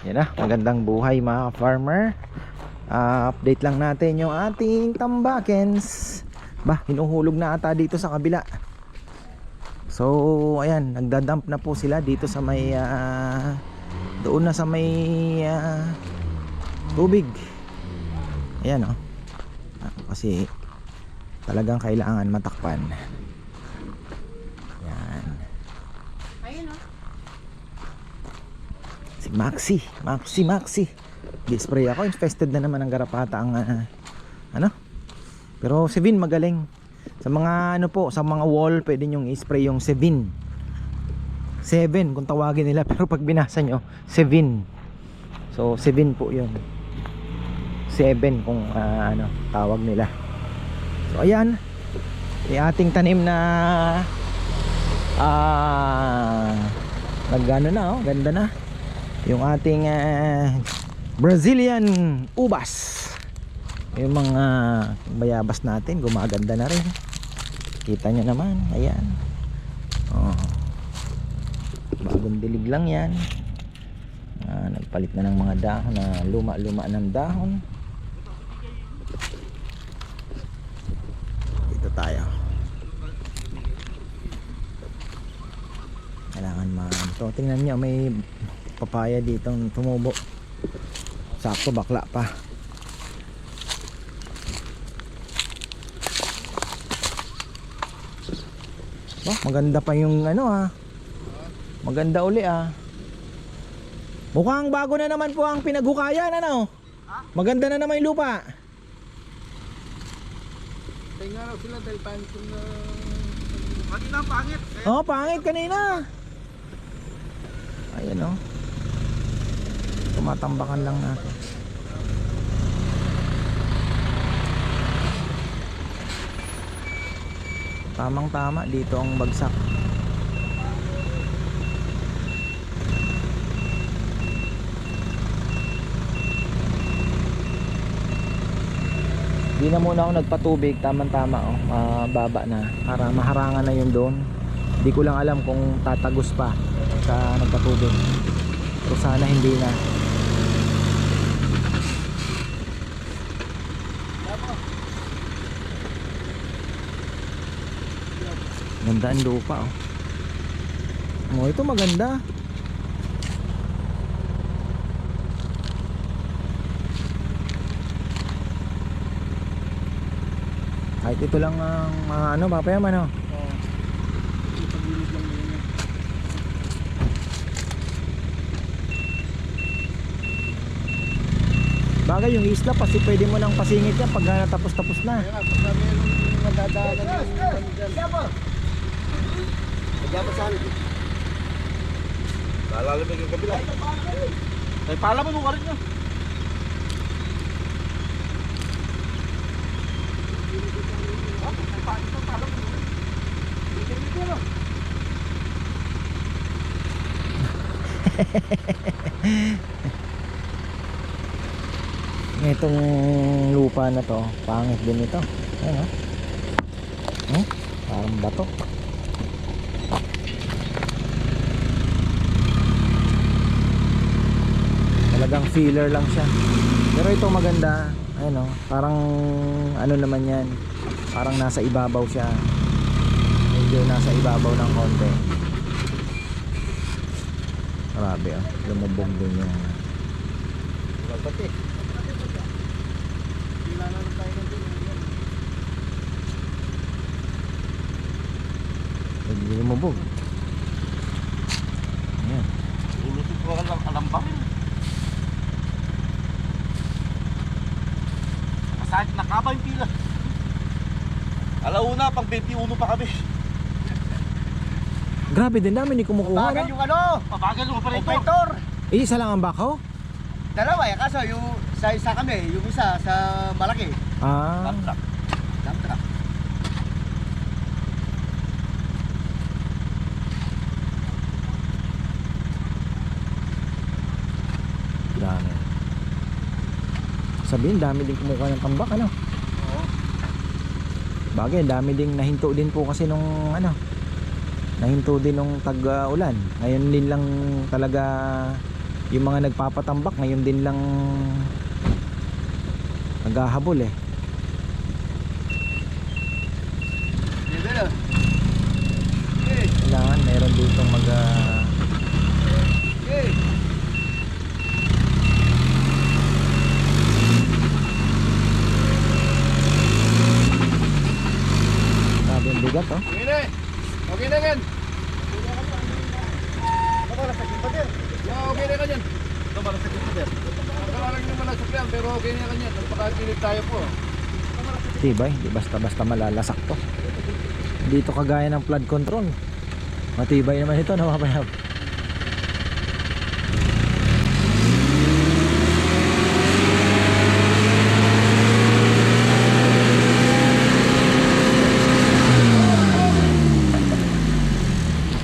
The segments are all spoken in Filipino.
Yan na, magandang buhay mga farmer. Update lang natin yung ating tambakens. Ba, hinuhulog na ata dito sa kabila. So, ayan, nagdadump na po sila dito sa may doon na sa may tubig. Ayan oh. Kasi talagang kailangan matakpan. Ayan. Ayun oh. Si Maxi. Di-spray ako, infested na naman ng garapata ang ano. Pero si Vin magaling. Sa mga ano po, sa mga wall pwede nyo i-spray yung Sevin. 7 kung tawagin nila, pero pag binasa nyo, Sevin. So Sevin po 'yun. 7 kung ano tawag nila. So ayan, yung ating tanim na nagano na oh, ganda na. Yung ating Brazilian ubas. Yung mga bayabas natin gumaganda na rin. Kita nyo naman, ayan. Oh. Bagong dilig lang yan. Nagpalit na ng mga dahon na luma ng dahon. Dito tayo. Kailangan to. Tingnan nyo, may papaya ditong tumubo. Sakto bakla pa. Oh, maganda pa yung ano maganda uli Mukhang bago na naman po ang pinaghukayan ano. Maganda na naman yung lupa. Tingnan lang sila dahil pangit yung kanina pangit. Oh, pangit kanina. Ayan oh. Tumatambakan lang natin. Tamang tama dito ang bagsak. Di na muna ako nagpatubig, tamang tama oh. Baba na para maharangan na yun doon. Di ko lang alam kung tatagos pa sa nagpatubig. Pero sana hindi na. Ganda ang lupa oh. Oh, ito maganda. Kahit ito lang ang mga ano, papayaman oh. Bagay yung isla kasi pwede mo nang pasingit yan pag natapos-tapos na. Kaya nga, pag kami yung madadaanan yung dyan. Nagyaman sa akin. Lalalamig yung kabila. Ay, palaman mo ka rin nyo. Itong lupa na to, pangit din ito. Ayan oh. Parang bato. Talagang filler lang siya. Pero ito maganda. Ayan oh, parang ano naman yan. Parang nasa ibabaw siya. Medyo nasa ibabaw ng konti. Grabe oh, lumubog din yung Pati. hindi lumubog. Ayan. Ulusot ko lang alambangin. Masakit na kaba yung pila. Alauna, pang 21 pa kami. Grabe din namin, hindi kumukuha Pabagal no? yung ano? Pabagal yung operator. Isa lang ang bakaw? Dalawa eh, kaso yung sa isa kami, yung isa sa malaki. Dump truck. Dump truck. Dami. Sabihin, dami din kumukuha ng tambak, ano? Oo. Bagay, dami ding nahinto din po kasi nung ano, nahinto din nung tag-ulan. Ngayon din lang talaga Yung mga nagpapatambak ngayon din lang naghahabol eh. Dito na. Okay. Kailangan meron dito Okay. sabi yung bigat oh. Okay na. Okay na yan. Para sa kipader. Okay na yan. Ito para sa kipader. Nakalarang naman ang sakyan pero okay na yan. Nagpakakilig tayo po. Tibay, di basta-basta malalasak to. Dito kagaya ng flood control. Matibay naman ito, napapayab.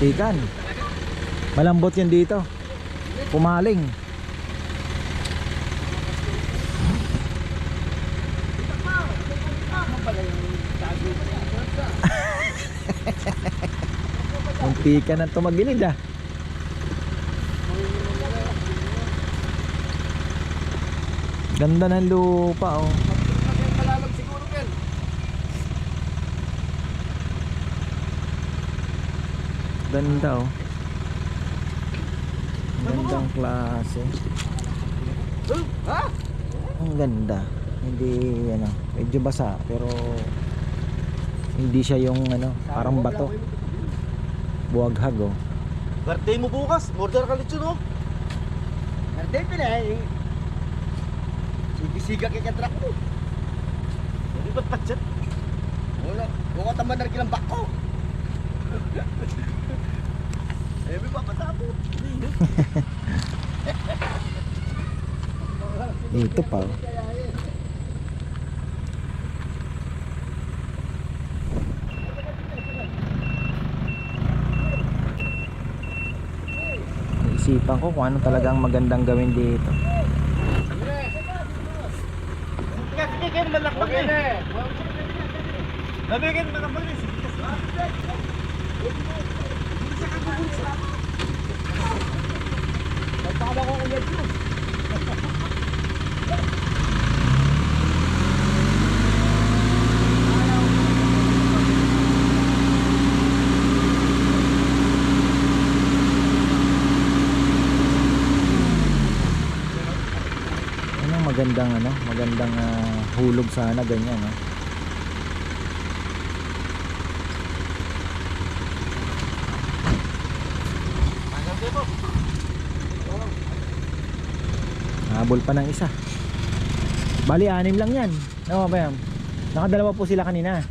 Tikan. Malambot yan dito. Pumaling. Munti ka na tumagilid ah. Ganda ng lupa oh. Malalam siguro Ken. Ganda oh. Gandang klase. Ha? Ang ganda. Hindi ano, medyo basa pero hindi siya yung ano, parang bato. Buwaghag oh. Birthday mo bukas. Order ka lechon oh. Birthday pa na eh. Sige-siga kay katrak mo. Hindi ba't patsit? Wala. Huwag ka taman na rin kilang bako. Eh, may papatapo. Dito pa oh. Isipan ko kung ano talagang magandang gawin dito. Sige, malakbak na eh. Nabigyan mo na naman eh. Nagpakala ko ulit yun. magandang hulog sana ganyan no? Habol pa ng isa. Bali 6 lang yan. No, ba yan? Nakadalawa po sila kanina.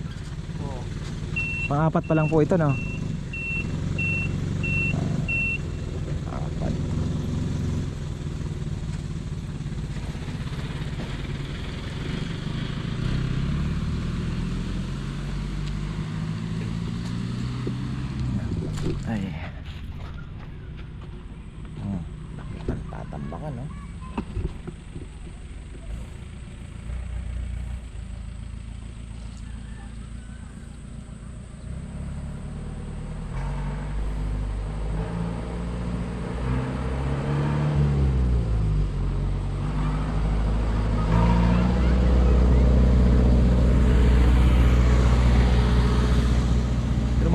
Pang-apat pa lang po ito no. Apat. Ay. Tatambakan no.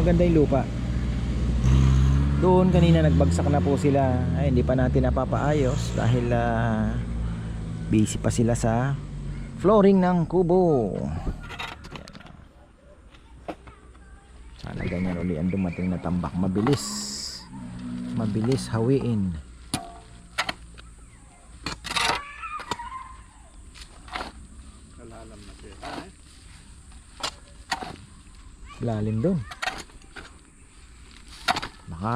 Maganda yung lupa. Doon kanina nagbagsak na po sila. Ay, hindi pa natin napapaayos dahil busy pa sila sa flooring ng kubo. Sana ganyan uli ang dumating na tambak. Mabilis hawiin. Lalim doon. Baka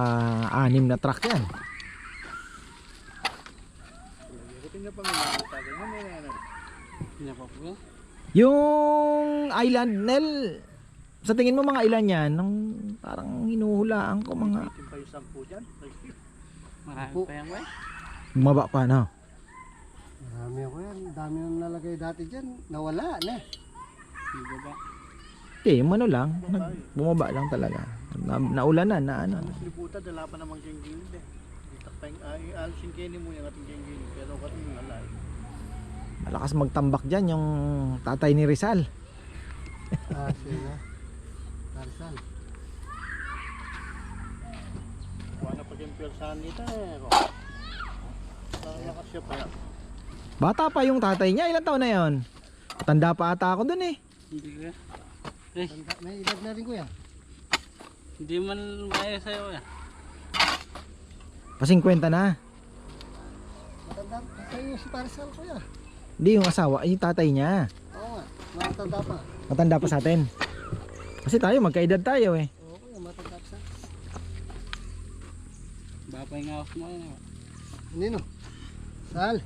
6 na truck yan. Yung island Nel, sa tingin mo mga ilan yan? Nung parang hinuhulaan ko mga Marami pa yan, wey. bumaba pa no? Marami ako yan. Dami nang nalagay dati dyan. Nawala na. Hindi ba? Yung ano lang, bumaba lang talaga. Naulanan na ano. Liputan, dala pa namang gingin eh. Alisin kayo mo yung ating kayo. Pero kating alay. Malakas magtambak dyan yung tatay ni Rizal. Siya. Tarzan. Wala pa yung persahan nito eh. Lakas siya pa. Bata pa yung tatay niya, ilang taon na yon? Tanda pa ata ako dun eh. Hindi ka. Eh, May edad na rin ko yan. hindi man kaya sa'yo eh. Pa 50 na. Matanda kayo si Tarzan ko yan. Hindi yung asawa, yung tatay niya. Oo nga, matanda pa. Matanda pa sa atin. Kasi tayo, magkaedad tayo eh. Oo nga, matanda pa sa. Bapay nga ako mo yun. Nino? Sal?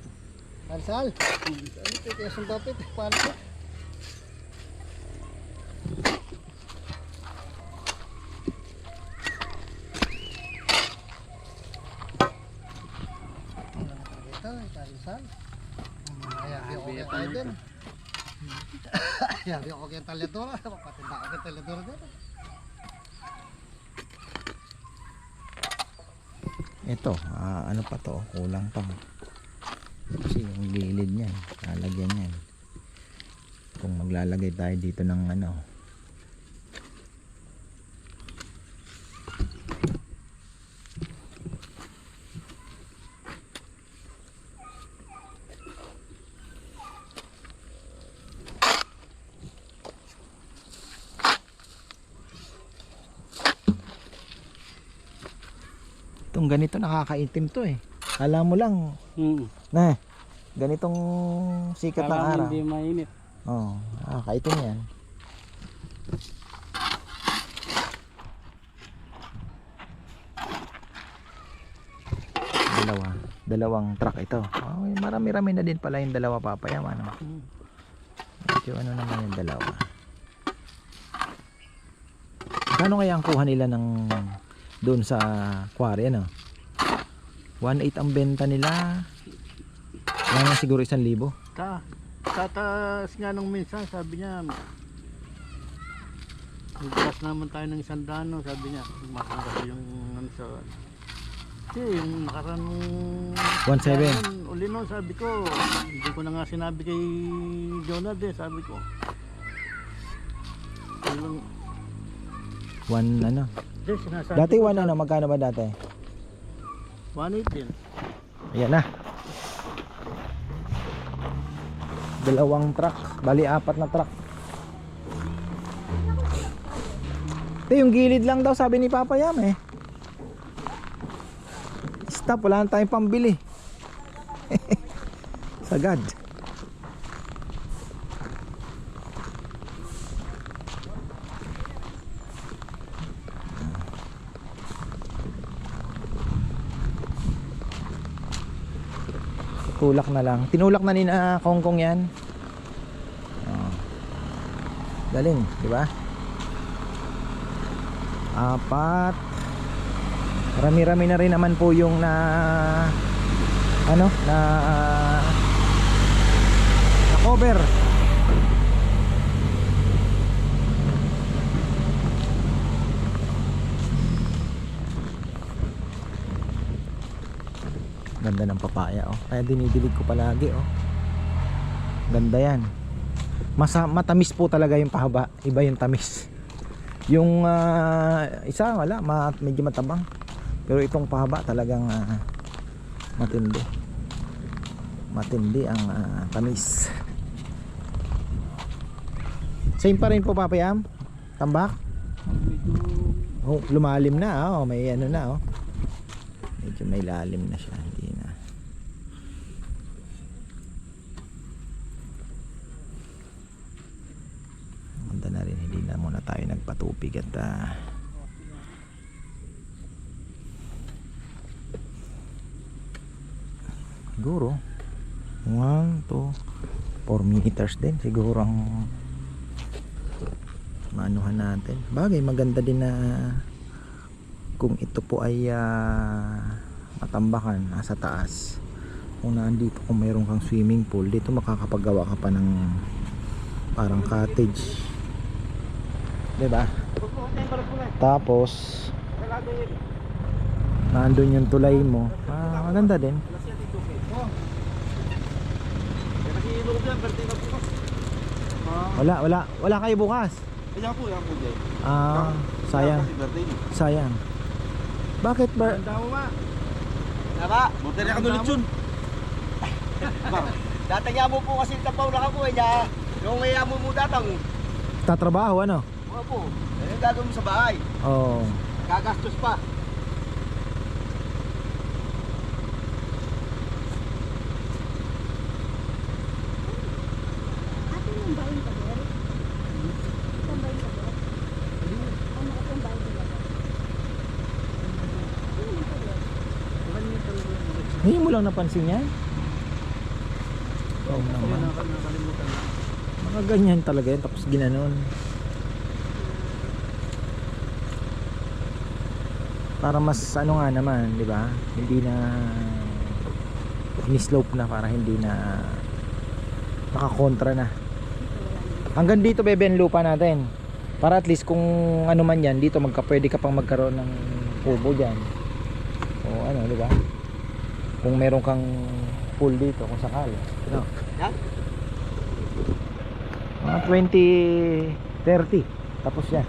Sal? Ano ito? Kaya sundapit? Paano ito? Tarzan? Ayabi ako kaya tayo din. Ayabi ako kaya taledora. Patinda ako kaya taledora din. Ito, ano pa to? Kulang pa. Kasi yung gilid niyan, lalagyan niyan. Kung maglalagay tayo dito ng ano. Itong ganito nakakaitim to eh. Alam mo lang, na ganitong sikat ng Parang araw. hindi mainit. Oh, nakakaitim yan. Dalawang truck ito. Oh, marami-rami na din pala yung dalawa, papayam ano. Medyo ano naman yung dalawa. Kano kaya ang kuha nila ng doon sa quarry ano? 1.8 ang benta nila. Wala na siguro 1,000. Tataas nga nung minsan, sabi niya, magbukas naman tayo ng 100, sabi niya, makangas yung ano sa... Kasi yung nakarang... 1.7. Uli nun, sabi ko, hindi ko na nga sinabi kay Jonad sabi ko. Ilang... 1 ano? Sinasabi Dati ko 1 ano, magkano ba dati? 1.8 din. Ayan na. 2 truck, bali 4 na truck. Ito yung gilid lang daw sabi ni Papa Yam eh. Stop, wala na tayong pambili. Sagad. Tulak na lang. Tinulak na ni na Kongkong yan. Oh. Galing, di ba? 4. Rami-rami na rin naman po yung na ano, na cover. Ganda ng papaya oh. Kaya dinidilig ko palagi oh. Ganda yan. Matamis po talaga yung pahaba. Iba yung tamis. Yung isa wala, medyo matabang. Pero itong pahaba talagang matindi. Matindi ang tamis. Same pa rin po papayam. Tambak. Oh, lumalim na oh, may ano na oh. Medyo may lalim na siya, hindi na. Ganda na rin, hindi na muna tayo nagpatupig at siguro 1, 2, 4 meters din siguro ang maanuhan natin. Bagay maganda din na kung ito po ay matambakan nasa taas. Kung nandito, kung mayroon kang swimming pool dito, makakapagawa ka pa ng parang cottage, diba? Tapos nandun yung tulay mo. Maganda din. Wala kayo bukas. Yan po dyan. Sayang. Sayang. Bakit ba? Tama ba? Tama. Buti na kanulit yun. Datang mo po kasi tapaw na ako niya. Yung may amo mo datang. Tatrabaho ano? Oo po. Ano gagawin mo sa bahay? Oo. Gagastos pa. Ate yung bahay ka ba? Ang bahay ka ba? Ano ka ang bahay nila ba? Ngayon mo lang napansin yan? Oo naman. Mga ganyan talaga yan, tapos ginanon. Para mas ano nga naman, di ba? Hindi na ini-slope na para hindi na nakakontra na. Hanggang dito bebe ang lupa natin. Para at least kung ano man yan, dito pwede ka pang magkaroon ng kubo dyan. O ano, di ba? Kung meron kang pool dito kung sakali. No? Yan? Mga 2030 tapos yan.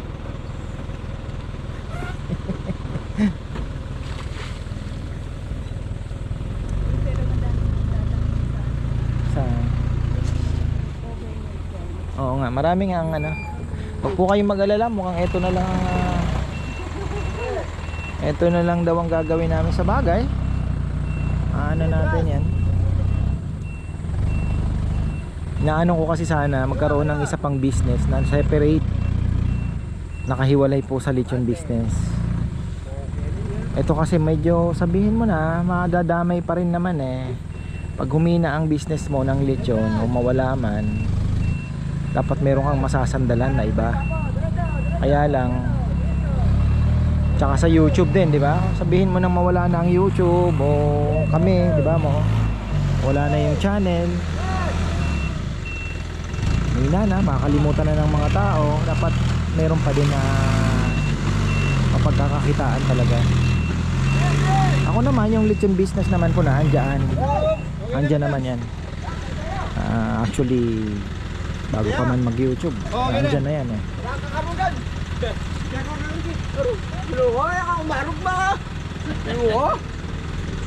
Pero madami nang datanong sa Sa overnight yan. Oo nga, marami nga ang ano. Huwag po kayong mag-alala, mukhang ito na lang ito na lang daw ang gagawin namin sa bagay. Ano natin yan. Naano ko kasi sana magkaroon ng isa pang business na separate, nakahiwalay po sa lechon business. Ito kasi medyo sabihin mo na madadamay pa rin naman eh. Pag humina ang business mo ng lechon o mawala man, dapat meron kang masasandalan na iba. Kaya lang, tsaka sa YouTube din, di ba? Sabihin mo nang mawala na ang YouTube o kami, di ba mo? Wala na yung channel. Hina na, makakalimutan na ng mga tao. Dapat meron pa din na mapagkakakitaan talaga. Ako naman, yung lechon business naman po na andyan. Andyan naman yan. Actually, bago pa man mag-YouTube, andyan na yan eh. Nakakarugan. Luhoy, ako umarog ba? Luho?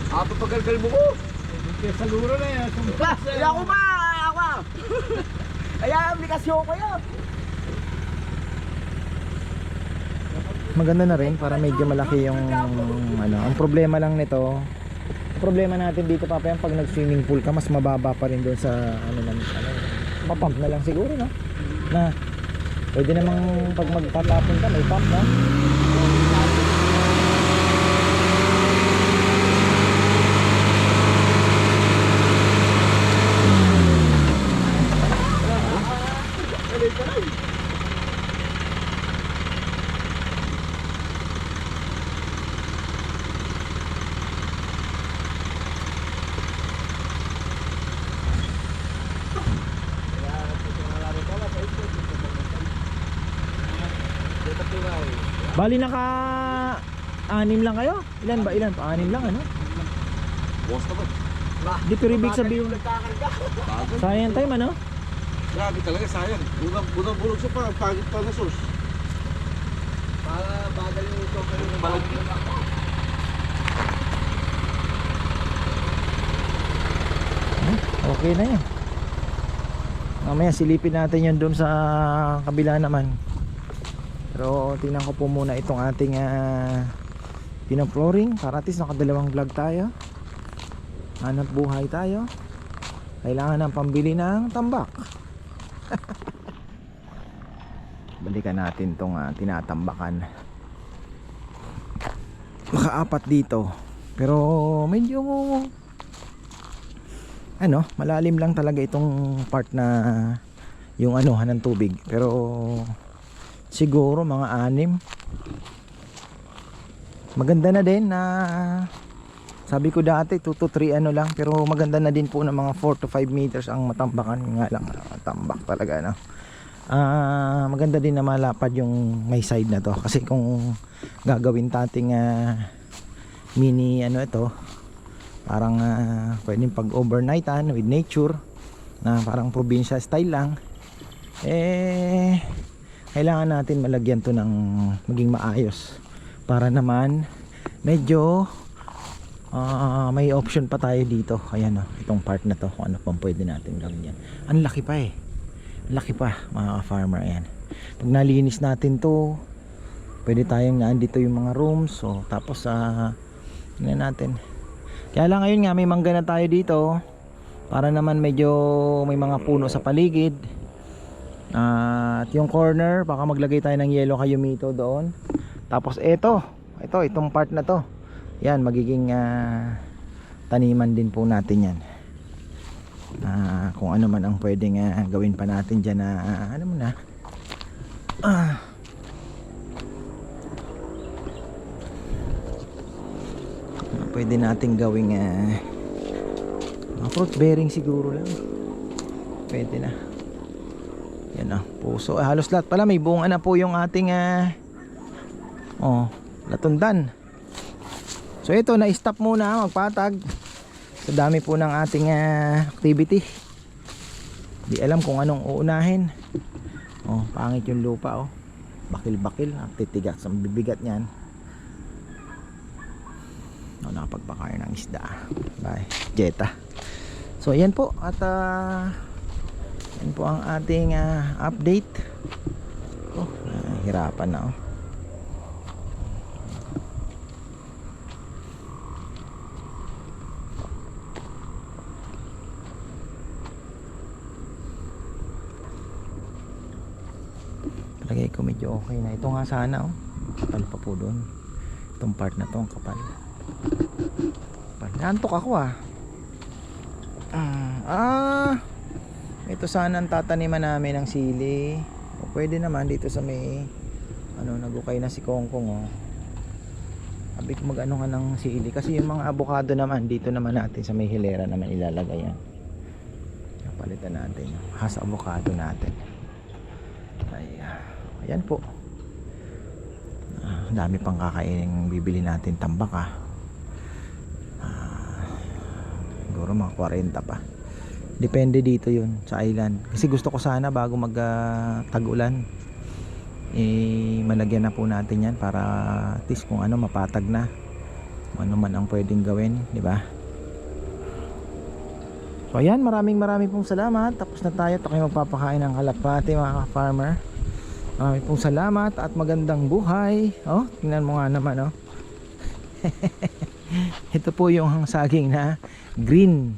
Papagalgal mo ko. Sa luro na yan. Kaya ako ba? Ako. Kaya aplikasyon ko yun. Maganda na rin para medyo malaki yung ano. Ang problema lang nito, problema natin dito papa yan, pag nag-swimming pool ka, mas mababa pa rin doon sa ano naman, ano, mapump na lang siguro, no? Na pwede namang pag magtatapon ka, may pump na. Bali naka 6 lang kayo? Ilan ba? Ilan pa? 6 lang ano? Boss na ba? Di pero ibig sabihin sayang time ano? Grabe talaga, sayang. Unang bulog siya pa, pagit pa na sauce. Para bagal yung ito. Balag. Okay na yan. Mamaya silipin natin yun doon sa kabila naman. Pero tingnan ko po muna itong ating pinaploring para at least nakadalawang vlog tayo. Hanap buhay tayo. Kailangan ng pambili ng tambak. Balikan natin itong tinatambakan. Makaapat dito. Pero medyo ano, malalim lang talaga itong part na yung anuhan ng tubig. Pero siguro mga 6. Maganda na din na sabi ko dati 2 to 3 ano lang, pero maganda na din po na mga 4 to 5 meters ang matambakan. Nga lang tambak talaga no. Maganda din na malapad yung may side na to, kasi kung gagawin tating mini ano ito, parang pwedeng pag overnightan with nature, na parang probinsya style lang. Kailangan natin malagyan to ng maging maayos para naman medyo may option pa tayo dito. Ayan itong part na to, kung ano pang pwede natin gawin yan. Ang laki pa laki pa mga farmer. Ayan, pag nalinis natin to, pwede tayong naandito yung mga rooms. So tapos tingnan natin. Kaya lang ngayon nga may mangga na tayo dito para naman medyo may mga puno sa paligid. At yung corner baka maglagay tayo ng yellow kayumito doon. Tapos itong part na to, yan magiging taniman din po natin yan. Kung ano man ang pwedeng gawin pa natin dyan na ano mo na pwede natin gawing fruit bearing siguro lang, pwede na. Yan puso, halos lahat pala may bunga na po yung ating latundan. So ito, na-stop muna magpatag sa dami po ng ating activity. Di alam kung anong uunahin. Pangit yung lupa bakil-bakil, titigas ang bibigat niyan. Nakapagpakain ng isda. Bye, Jetta. So yan po, at yan po ang ating update. Hirapan na Lagay ko medyo okay na. Ito nga sana kapal pa po doon. Itong part na to ang kapal. Nantok ako ito sana ang tataniman namin ng sili. Pwede naman dito sa may nagukay na si Kongkong sabi ko mag-ano nga ng sili, kasi yung mga avocado naman dito naman natin sa may hilera naman ilalagay yan. Palitan natin has avocado natin. Ayan po. Dami pang kakainin bibili natin tambak siguro mga 40 pa. Depende dito yun sa island. Kasi gusto ko sana bago mag tag-ulan malagyan na po natin yan para at least kung ano mapatag na. Kung ano man ang pwedeng gawin, di ba? So ayan, maraming pong salamat. Tapos na tayo. Tayo magpapakain ng kalapati mga ka-farmer. Maraming pong salamat at magandang buhay. Tingnan mo nga naman ito po yung saging na green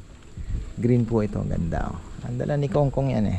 po ito. Ganda Ang dala ni Kongkong yan